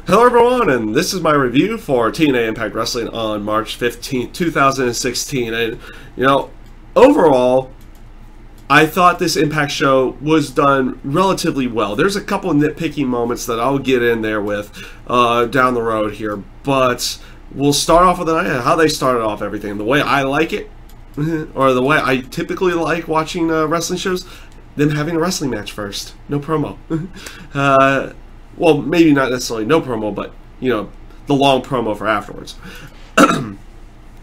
Hello everyone, and this is my review for TNA Impact Wrestling on March 15th, 2016. And, overall, I thought this Impact show was done relatively well. There's a couple of nitpicky moments that I'll get in there with down the road here, but we'll start off with how they started off everything. The way I like it, or the way I typically like watching wrestling shows, them having a wrestling match first. No promo. Well, maybe not necessarily no promo, but, the long promo for afterwards.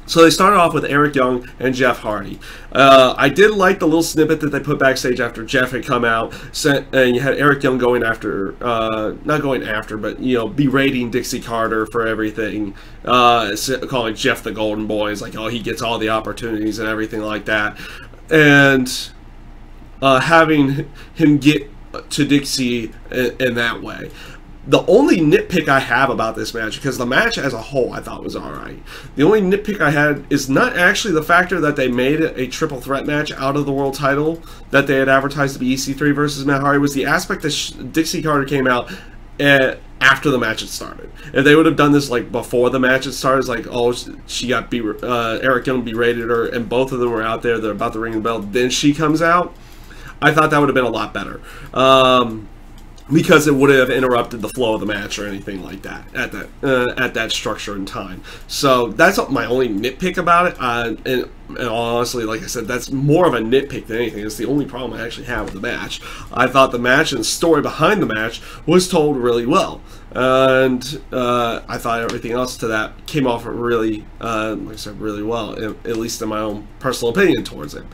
So they started off with Eric Young and Jeff Hardy. I did like the little snippet that they put backstage after Jeff had come out, and you had Eric Young going after, not going after, but, berating Dixie Carter for everything, calling Jeff the Golden Boy. It's like, oh, he gets all the opportunities and everything like that. And having him get to Dixie in that way. The only nitpick I have about this match, because the match as a whole I thought was alright, the only nitpick I had is not actually the factor that they made it a triple threat match out of the world title that they had advertised to be EC3 versus Matt Hardy. Was the aspect that Dixie Carter came out after the match had started. If they would have done this like before the match had started, it's like, oh, she got Eric Young berated her, and both of them were out there, they're about to ring the bell, then she comes out, I thought that would have been a lot better, because it would have interrupted the flow of the match or anything like that at that structure and time. So that's my only nitpick about it. And honestly, like I said, that's more of a nitpick than anything. It's the only problem I actually have with the match. I thought the match and the story behind the match was told really well, and I thought everything else to that came off really, like I said, really well, at least in my own personal opinion towards it.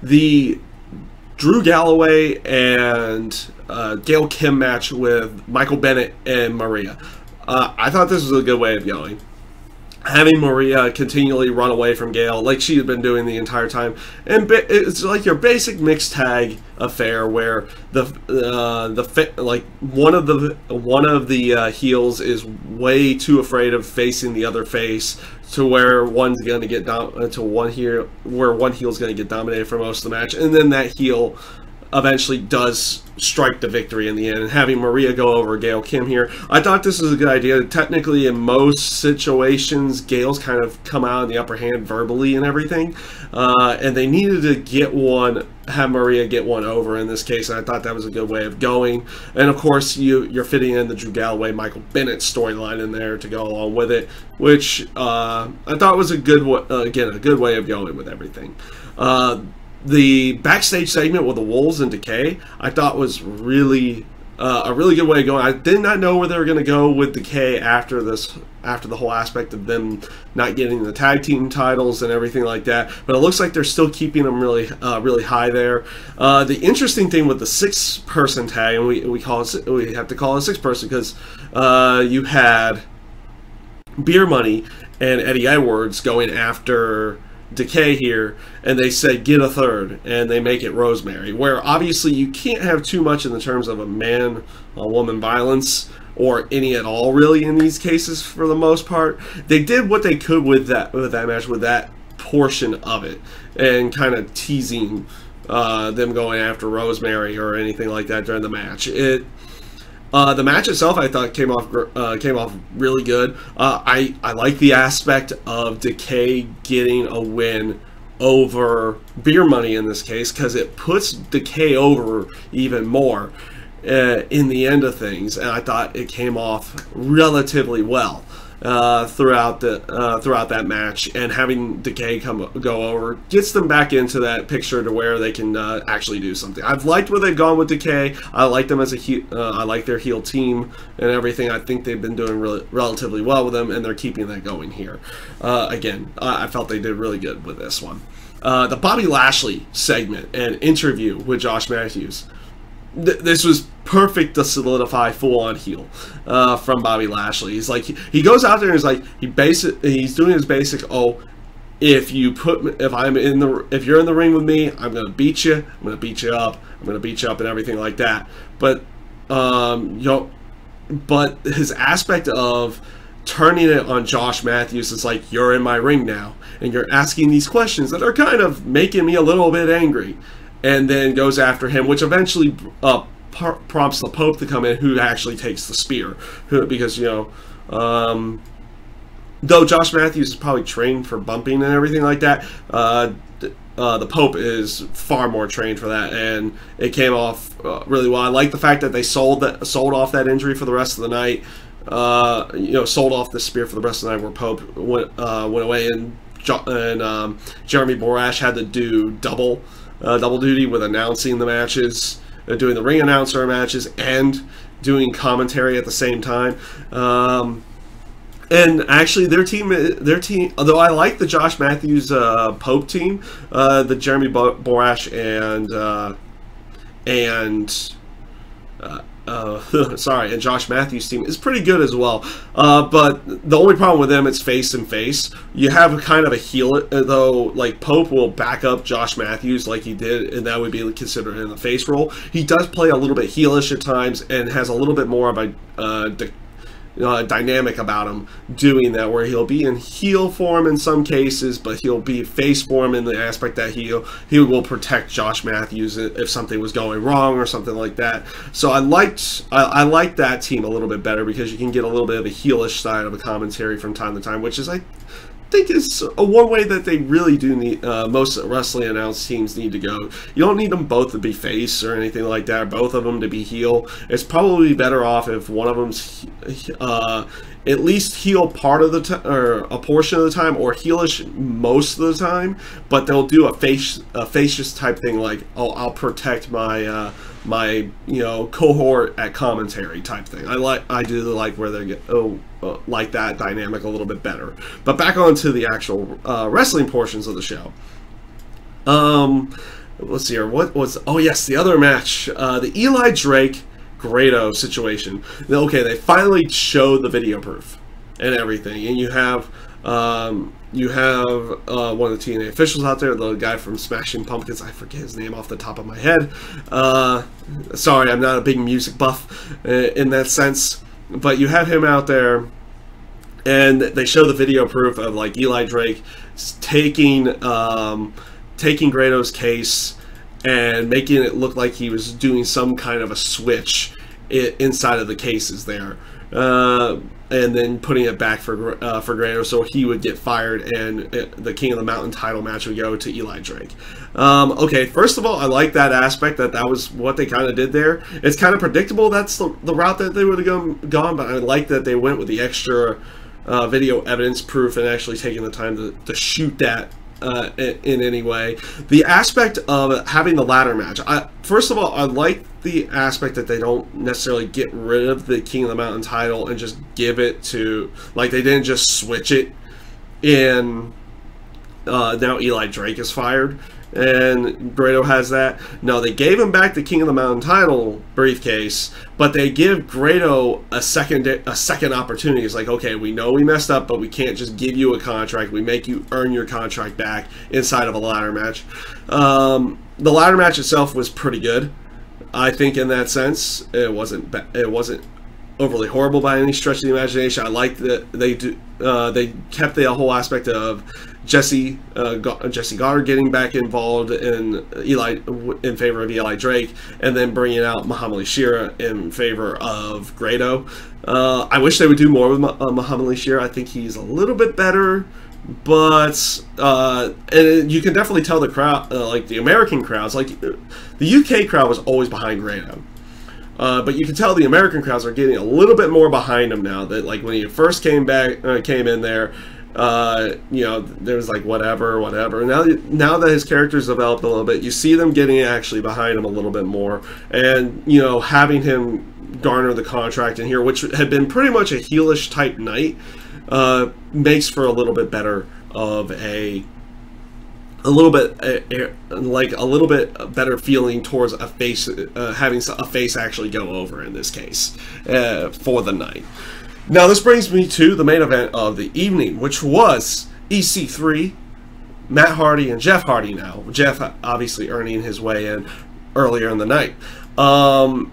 The Drew Galloway and Gail Kim match with Michael Bennett and Maria. I thought this was a good way of going. Having Maria continually run away from Gail like she had been doing the entire time, and it's like your basic mixed tag affair where one of the heels is way too afraid of facing the other face, to where one's going to get where one heel's going to get dominated for most of the match, and then that heel eventually does strike the victory in the end, and having Maria go over Gail Kim here, I thought this was a good idea. Technically, in most situations, Gail's kind of come out in the upper hand verbally and everything, and they needed to have Maria get one over in this case, and I thought that was a good way of going. And of course, you're fitting in the Drew Galloway, Michael Bennett storyline in there to go along with it, which I thought was a good way of going with everything. The backstage segment with the Wolves and Decay, I thought was really a really good way of going. I did not know where they were going to go with Decay after the whole aspect of them not getting the tag team titles and everything like that. But it looks like they're still keeping them really high there. The interesting thing with the 6-person tag, and we have to call it a 6-person because you had Beer Money and Eddie Edwards going after Decay here, and they say get a third, and they make it Rosemary, where obviously you can't have too much in the terms of a man-woman violence, or any at all really in these cases for the most part. They did what they could with that match, with that portion of it, and kind of teasing them going after Rosemary or anything like that during the match. The match itself, I thought, came off really good. I like the aspect of Decay getting a win over Beer Money in this case, because it puts Decay over even more in the end of things, and I thought it came off relatively well throughout that match. And having Decay go over gets them back into that picture to where they can actually do something. I've liked where they've gone with Decay. I like them as I like their heel team and everything. I think they've been doing relatively well with them, and they're keeping that going here. Again, I felt they did really good with this one. The Bobby Lashley segment and interview with Josh Matthews. This was perfect to solidify full-on heel from Bobby Lashley. He's like, he goes out there and he's like, he's doing his basic, oh, if you're in the ring with me, I'm gonna beat you, I'm gonna beat you up, and everything like that. But but his aspect of turning it on Josh Matthews is like, you're in my ring now, and you're asking these questions that are kind of making me a little bit angry, and then goes after him, which eventually prompts the Pope to come in, who actually takes the spear, because though Josh Matthews is probably trained for bumping and everything like that, the Pope is far more trained for that, and it came off really well. I like the fact that they sold off that injury for the rest of the night. Sold off the spear for the rest of the night, where Pope went away, and Jeremy Borash had to do double duty with announcing the matches, doing the ring announcer matches, and doing commentary at the same time. And actually, their team, although I like the Josh Matthews Pope team, the Jeremy Borash and Josh Matthews team is pretty good as well. But the only problem with them, it's face and face. You have kind of a heel, though. Like Pope will back up Josh Matthews like he did, and that would be considered in the face role. He does play a little bit heelish at times, and has a little bit more of a dynamic about him doing that, where he'll be in heel form in some cases, but he'll be face form in the aspect that he will protect Josh Matthews if something was going wrong or something like that. So I liked that team a little bit better, because you can get a little bit of a heelish side of a commentary from time to time, which is, I think, is one way that they really do need, most wrestling announced teams need to go. You don't need them both to be face or anything like that, or both of them to be heel. It's probably better off if one of them's at least heel part of the time, or a portion of the time, or heelish most of the time, but they'll do a facious type thing, like, oh, I'll protect my my cohort at commentary type thing. I do like where they get like that dynamic a little bit better. But back on to the actual wrestling portions of the show. Let's see here. What was? Oh yes, the other match, the Eli Drake Grado situation. Okay, they finally showed the video proof and everything, and you have one of the TNA officials out there, the guy from Smashing Pumpkins. I forget his name off the top of my head. Sorry, I'm not a big music buff in that sense. But you have him out there, and they show the video proof of like Eli Drake taking Grado's case and making it look like he was doing some kind of a switch inside of the cases there. And then putting it back for Grado, so he would get fired, and the King of the Mountain title match would go to Eli Drake. Okay, first of all, I like that aspect, that was what they kind of did there. It's kind of predictable that's the route that they would have gone, but I like that they went with the extra video evidence proof and actually taking the time to shoot that in any way. The aspect of having the ladder match, first of all, I like the aspect that they don't necessarily get rid of the King of the Mountain title and just give it to, like, they didn't just switch it in. Now Eli Drake is fired and Grado has that. No, they gave him back the King of the Mountain title briefcase, but they give Grado a second opportunity. It's like, okay, we know we messed up, but we can't just give you a contract. We make you earn your contract back inside of a ladder match. The ladder match itself was pretty good, I think, in that sense. It wasn't overly horrible by any stretch of the imagination. I liked that they kept the whole aspect of Jesse Goddard getting back involved in favor of Eli Drake, and then bringing out Muhammad Ali Shira in favor of Grado. I wish they would do more with Muhammad Ali Shira. I think he's a little bit better, but and you can definitely tell the crowd, like the American crowds, like the UK crowd was always behind Grado. But you can tell the American crowds are getting a little bit more behind him now. That, like, when he first came in there, there was like whatever. Now that his character's developed a little bit, you see them getting actually behind him a little bit more, and having him garner the contract in here, which had been pretty much a heelish type night, makes for a little bit better of a little bit better feeling towards a face, having a face actually go over in this case for the night. Now this brings me to the main event of the evening, which was EC3, Matt Hardy and Jeff Hardy. Now Jeff obviously earning his way in earlier in the night. Overall,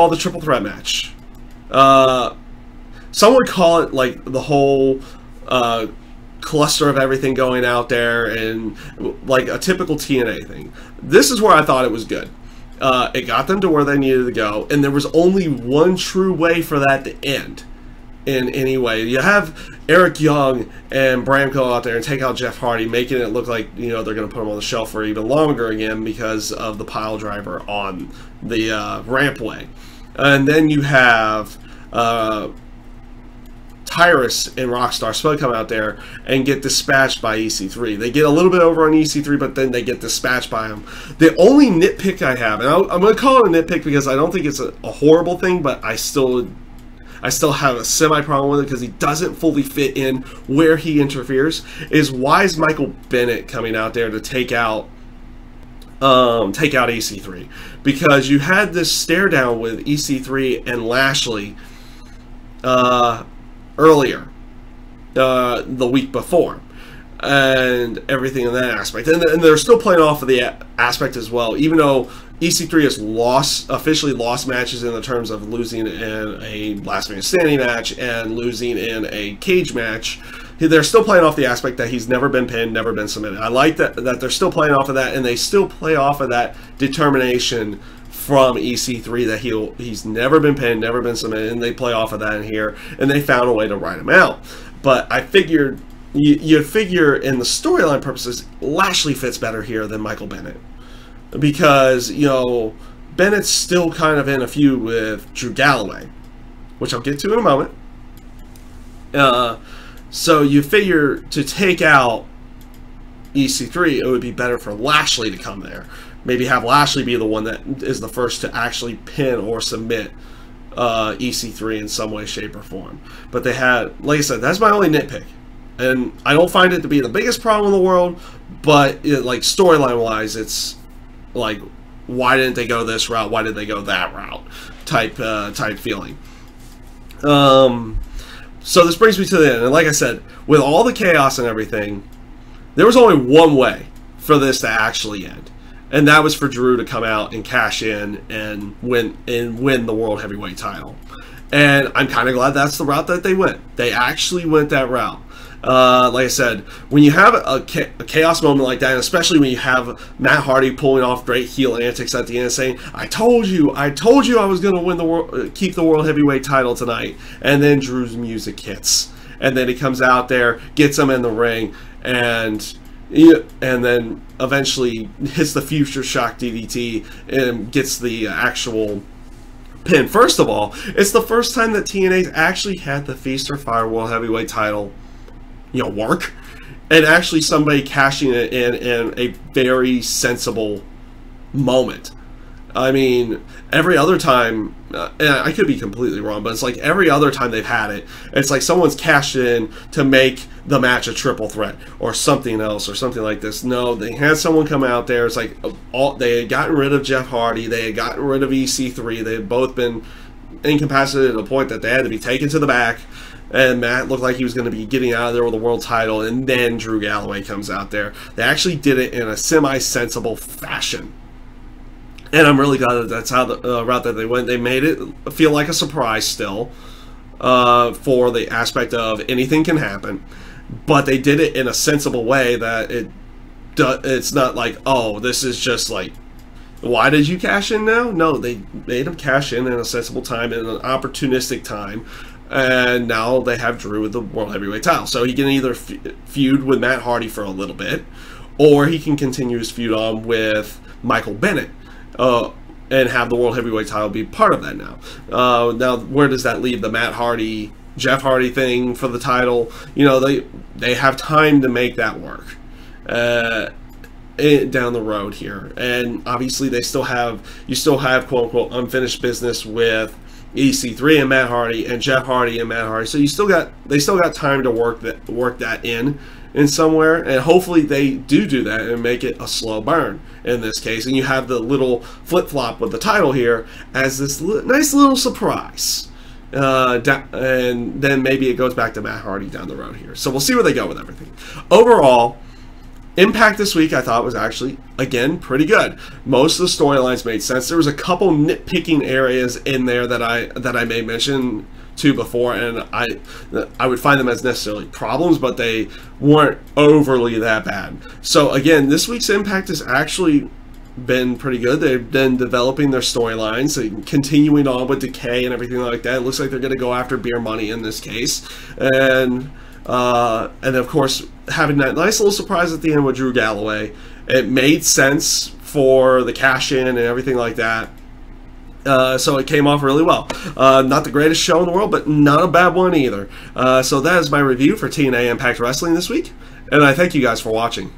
the triple threat match. Some would call it like the whole cluster of everything going out there, and like a typical TNA thing. This is where I thought it was good. It got them to where they needed to go, and there was only one true way for that to end. In any way, you have Eric Young and Bram go out there and take out Jeff Hardy, making it look like, you know, they're going to put him on the shelf for even longer again because of the pile driver on the rampway. And then you have Tyrus and Rockstar Spud come out there and get dispatched by EC3. They get a little bit over on EC3, but then they get dispatched by him. The only nitpick I have, and I'm going to call it a nitpick because I don't think it's a horrible thing, but I still have a semi-problem with it because he doesn't fully fit in where he interferes, is why is Michael Bennett coming out there to take out EC3? Because you had this stare down with EC3 and Lashley earlier, the week before, and everything in that aspect. And they're still playing off of the aspect as well, even though EC3 has officially lost matches in the terms of losing in a last man standing match and losing in a cage match. They're still playing off the aspect that he's never been pinned, never been submitted. I like that they're still playing off of that, and they still play off of that determination from EC3 that he's never been pinned, never been submitted, and they play off of that in here, and they found a way to write him out. But I figured, you figure in the storyline purposes, Lashley fits better here than Michael Bennett. Because, you know, Bennett's still kind of in a feud with Drew Galloway, which I'll get to in a moment. So you figure to take out EC3, it would be better for Lashley to come there. Maybe have Lashley be the one that is the first to actually pin or submit EC3 in some way, shape, or form. But they had, like I said, that's my only nitpick. And I don't find it to be the biggest problem in the world, but like storyline-wise, it's like, why didn't they go this route? Why did they go that route? Type feeling. So this brings me to the end. And like I said, with all the chaos and everything, there was only one way for this to actually end. And that was for Drew to come out and cash in and win the World Heavyweight title. And I'm kind of glad that's the route that they went. They actually went that route. Like I said, when you have a chaos moment like that, and especially when you have Matt Hardy pulling off great heel antics at the end, saying, "I told you I was going to win keep the World Heavyweight title tonight," and then Drew's music hits, and then he comes out there, gets him in the ring, and then eventually hits the Future Shock DDT and gets the actual pin. First of all, it's the first time that TNA's actually had the Feast or Fire World Heavyweight title, you know, work, and actually somebody cashing it in a very sensible moment. I mean, every other time, and I could be completely wrong, but it's like every other time they've had it, it's like someone's cashed in to make the match a triple threat or something else or something like this. No, they had someone come out there. It's like they had gotten rid of Jeff Hardy, they had gotten rid of EC3, they had both been incapacitated to the point that they had to be taken to the back. And Matt looked like he was going to be getting out of there with a world title, and then Drew Galloway comes out there. They actually did it in a semi-sensible fashion. And I'm really glad that that's how the route that they went. They made it feel like a surprise still, for the aspect of anything can happen. But they did it in a sensible way that it's not like, oh, this is just like, why did you cash in now? No, they made him cash in a sensible time, in an opportunistic time. And now they have Drew with the World Heavyweight title. So he can either feud with Matt Hardy for a little bit, or he can continue his feud on with Michael Bennett, and have the World Heavyweight title be part of that now. Now, where does that leave the Matt Hardy, Jeff Hardy thing for the title? You know, they have time to make that work down the road here. And obviously you still have quote unquote unfinished business with EC3 and Matt Hardy and Jeff Hardy and Matt Hardy. So they still got time to work that in somewhere, and hopefully they do that and make it a slow burn in this case. And you have the little flip-flop with the title here as this nice little surprise. And then maybe it goes back to Matt Hardy down the road here. So we'll see where they go with everything. Overall, Impact this week I thought was actually, again, pretty good. Most of the storylines made sense. There was a couple nitpicking areas in there that I may mention to before, and I would find them as necessarily problems, but they weren't overly that bad. So again, this week's Impact is actually been pretty good. They've been developing their storylines, continuing on with Decay and everything like that. It looks like they're going to go after Beer Money in this case, and of course having that nice little surprise at the end with Drew Galloway. It made sense for the cash in and everything like that. So it came off really well. Not the greatest show in the world, but not a bad one either. So that is my review for TNA Impact Wrestling this week, and I thank you guys for watching.